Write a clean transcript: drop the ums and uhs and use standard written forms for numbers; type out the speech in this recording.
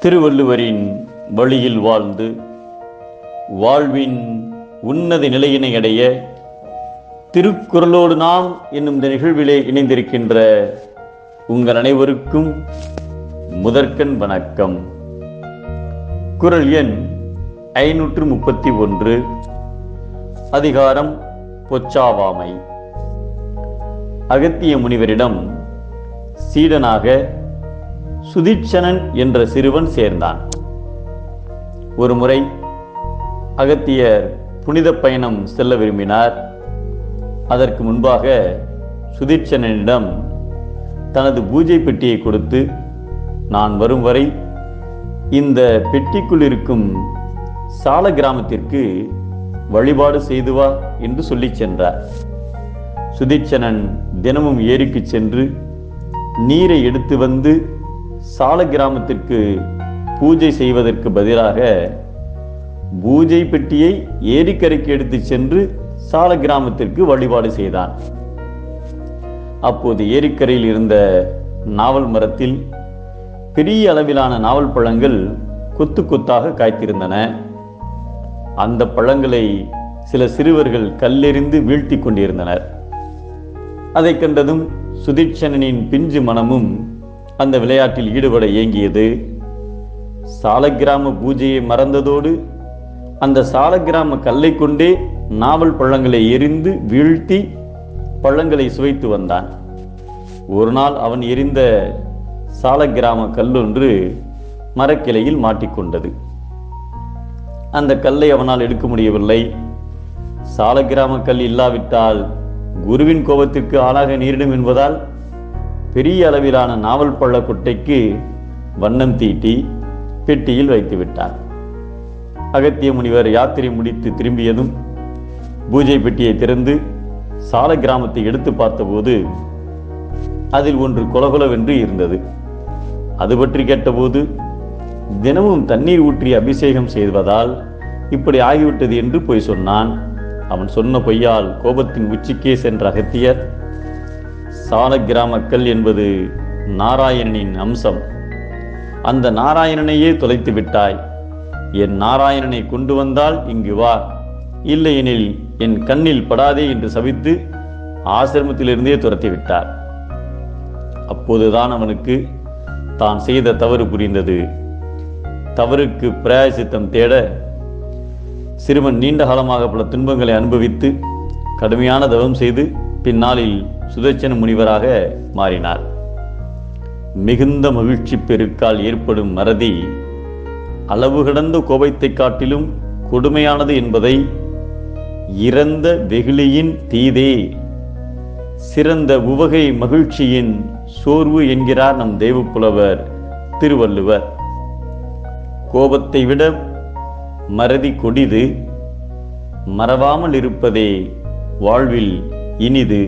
திருவள்ளுவரின் வழியில் வாழ்ந்து வாழ்வின் உன்னத நிலையினை அடைய திருக்குறளோடு நாம் என்னும் இந்த நிகழ்விலே இணைந்திருக்கின்ற உங்கள் அனைவருக்கும் முதற்கண் வணக்கம். குறள் எண் 531. அதிகாரம் பொச்சாவாமை. அகத்திய முனிவரிடம் சீடனாக சுதீட்சணன் என்ற சிறுவன் சேர்ந்தான். ஒருமுறை அகத்தியர் புனித பயணம் செல்ல விரும்பினார். அதற்கு முன்பாக சுதீட்சணனிடம் தனது பூஜை பெட்டியை கொடுத்து, நான் வரும் வரை இந்த பெட்டிக்குள் இருக்கும் சால கிராமத்திற்கு வழிபாடு செய்து வா என்று சொல்லி சென்றார். சுதீட்சணன் தினமும் ஏரிக்கு சென்று நீரை எடுத்து வந்து சால கிராமத்திற்கு பூஜை செய்வதற்கு பதிலாக பூஜை பெட்டியை ஏரிக்கரைக்கு எடுத்து சென்று சால கிராமத்திற்கு வழிபாடு செய்தான். அப்போது ஏரிக்கரையில் இருந்த நாவல் மரத்தில் பெரிய அளவிலான நாவல் பழங்கள் கொத்து கொத்தாக காய்த்திருந்தன. அந்த பழங்களை சில சிறுவர்கள் கல்லெறிந்து வீழ்த்தி கொண்டிருந்தனர். அதை கண்டதும் சுதீட்சணனின் பிஞ்சு மனமும் அந்த விளையாட்டில் ஈடுபட ஏங்கியது. சாலக்கிராம பூஜையை மறந்ததோடு அந்த சாலக்கிராம கல்லை கொண்டே நாவல் பழங்களை எரிந்து வீழ்த்தி பழங்களை சுவைத்து வந்தான். ஒரு நாள் அவன் எரிந்த சாலக்கிராம கல்லொன்று மரக்கிளையில் மாட்டிக்கொண்டது. அந்த கல்லை அவனால் எடுக்க முடியவில்லை. சாலக்கிராம கல் இல்லாவிட்டால் குருவின் கோபத்திற்கு ஆளாக நேரிடும் என்பதால் பெரிய அளவிலான நாவல் பழ கொட்டைக்கு வண்ணம் தீட்டி பெட்டியில் வைத்து விட்டார். அகத்திய முனிவர் யாத்திரை முடித்து திரும்பியதும் பூஜை பெட்டியை திறந்து சால கிராமத்தை எடுத்து பார்த்தபோது அதில் ஒன்று கொலகொலவென்று இருந்தது. அது பற்றி கேட்டபோது, தினமும் தண்ணீர் ஊற்றி அபிஷேகம் செய்வதால் இப்படி ஆகிவிட்டது என்று பொய் சொன்னான். அவன் சொன்ன பொய்யால் கோபத்தின் உச்சிக்கே சென்ற அகத்தியர், சால கிராமக்கல் என்பது நாராயணனின் அம்சம். அந்த நாராயணனையே தொலைத்து விட்டாய். என் நாராயணனை கொண்டு வந்தால் இங்கு வா, இல்லையெனில் என் கண்ணில் படாதே என்று சபித்து ஆசிரமத்திலிருந்தே துரத்தி விட்டார். அப்போதுதான் அவனுக்கு தான் செய்த தவறு புரிந்தது. தவறுக்கு பிராயசித்தம் தேட சிறுவன் நீண்ட காலமாக பல துன்பங்களை அனுபவித்து கடுமையான தவம் செய்து பின்னாளில் சுதீட்சண முனிவராக மாறினார். மிகுந்த மகிழ்ச்சி பெருக்கால் ஏற்படும் மறதி அளவு கடந்த கோபத்தை காட்டிலும் கொடுமையானது என்பதை இறந்த வெகுளியின் தீதே சிறந்த உவகை மகிழ்ச்சியின் சோர்வு என்கிறார் நம் தெய்வப்புலவர் திருவள்ளுவர். கோபத்தை விட மறதி கொடிது, மறவாமல் இருப்பதே வாழ்வில் இனிது.